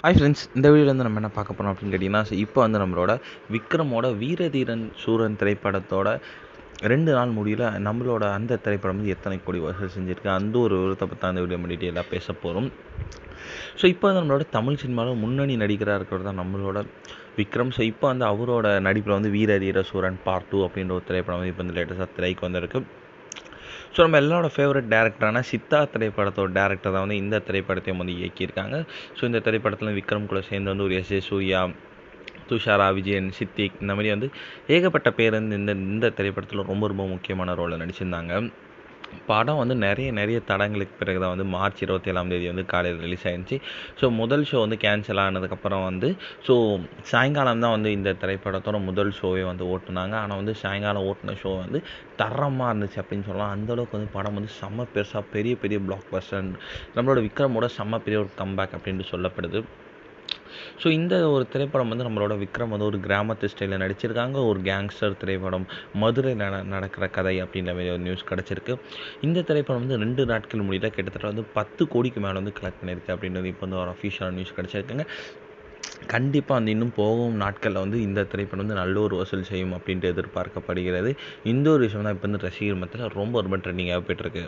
Hi friends, இந்த வீடியோவில் வந்து நம்ம என்ன பார்க்க போகிறோம் அப்படின்னு கேட்டிங்கன்னா, இப்போ வந்து நம்மளோட விக்ரமோட வீரதீரன் சூரன் திரைப்படத்தோட 2 நாள் முடியல நம்மளோட அந்த திரைப்படம் வந்து எத்தனை கோடி வசூல் செஞ்சுருக்கு, அந்த ஒரு விவரத்தை பற்றி அந்த வீடியோ டீட்டெயிலாக பேச போகிறோம். ஸோ இப்போ வந்து நம்மளோட தமிழ் சினிமாவில் முன்னணி நடிகராக இருக்கிறது தான் நம்மளோட விக்ரம். ஸோ இப்போ வந்து அவரோட நடிப்பில் வந்து வீரதீர சூரன் பார்ட் 2 அப்படின்ற ஒரு திரைப்படம் வந்து இப்போ வந்து லேட்டஸ்ட்டாக திரைக்கு வந்திருக்கு. ஸோ நம்ம எல்லாரோட ஃபேவரட் டேரக்டரான சித்தா திரைப்படத்தோட டேரக்டர் தான் வந்து இந்த திரைப்படத்தையும் வந்து இயக்கியிருக்காங்க. ஸோ இந்த திரைப்படத்தில் விக்ரம் கூட சேர்ந்து வந்து ஒரு எஸ்.ஏ. சூர்யா, துஷாரா, விஜயன், சித்திக் இந்த மாதிரி வந்து ஏகப்பட்ட பேர் வந்து இந்த இந்த திரைப்படத்தில் ரொம்ப ரொம்ப முக்கியமான ரோலில் நடிச்சிருந்தாங்க. படம் வந்து நிறைய தடங்களுக்கு பிறகு தான் வந்து மார்ச் 27ஆம் தேதி வந்து காலையில் ரிலீஸ் ஆயிருந்துச்சு. ஸோ முதல் ஷோ வந்து கேன்சல் ஆனதுக்கப்புறம் வந்து ஸோ சாயங்காலம் தான் வந்து இந்த திரைப்படத்தோட முதல் ஷோவே வந்து ஓட்டுனாங்க. ஆனால் வந்து சாயங்காலம் ஓட்டின ஷோ வந்து தரமாக இருந்துச்சு அப்படின்னு சொல்லலாம். அந்தளவுக்கு வந்து படம் வந்து செம்ம பெருசாக பெரிய பெரிய பிளாக் பஸ்டர், நம்மளோட விக்ரமோட செம்ம பெரிய ஒரு கம்பேக் அப்படின்ட்டு சொல்லப்படுது. ஸோ இந்த ஒரு திரைப்படம் வந்து நம்மளோட விக்ரம் வந்து ஒரு கிராமத்து ஸ்டைலில் நடிச்சிருக்காங்க. ஒரு கேங்ஸ்டர் திரைப்படம், மதுரையில் நடக்கிற கதை அப்படின்ற மாதிரி ஒரு நியூஸ் கிடச்சிருக்கு. இந்த திரைப்படம் வந்து 2 நாட்கள் முடியல கிட்டத்தட்ட வந்து 10 கோடிக்கு மேலே வந்து கலெக்ட் பண்ணியிருக்கு அப்படின்றது இப்போ வந்து ஒரு அஃபிஷியலான நியூஸ் கிடச்சிருக்குங்க. கண்டிப்பாக அந்த இன்னும் போகும் நாட்களில் வந்து இந்த திரைப்படம் வந்து நல்ல ஒரு வசூல் செய்யும் அப்படின்ட்டு எதிர்பார்க்கப்படுகிறது. இந்த ஒரு விஷயம் தான் இப்போ வந்து ரசிகர் மத்தியில் ரொம்ப ரொம்ப ட்ரெண்டிங்காக போய்ட்டுருக்கு.